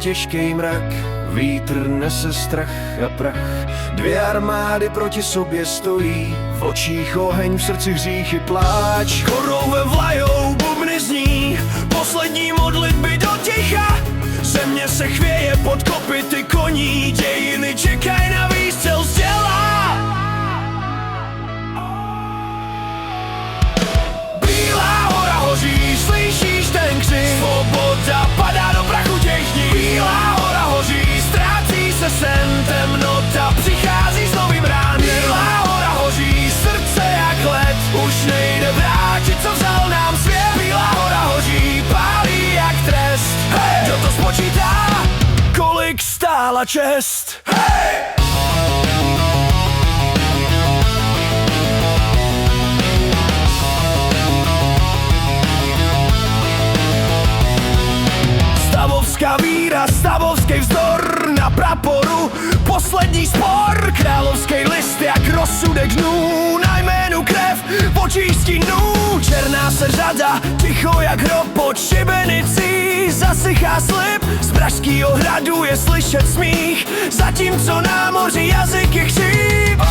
těžký mrak, vítr nese strach a prach. Dvě armády proti sobě stojí, v očích oheň, v srdci hřích i pláč. Korovem vlajou, bubny zní, poslední modlitby do ticha. Země se chvěje pod kopyty koní, dějiny čekají na výstřel z těla. Bílá hora hoří, slyšíš ten křik, svoboda padá do prachu těch dní. Bílá hora hoří, ztrácí se sen, temnota přichází s novým ránem. Bílá hora hoří, srdce jak led, už nejde vrátit, co vzal nám svět. Bílá hora hoří, pálí jak trest, hey! Kdo to spočítá, kolik stála čest? Hey! Stavovská víra, stavovský vzdor, na praporu poslední spor. Královský list jak rozsudek dnů, na jménu krev, v očích stínů. Černá se řada, ticho jak hrob pod šibenicí, zasychá slib, z pražskýho hradu je slyšet smích, zatímco na moři jazyk je chřip.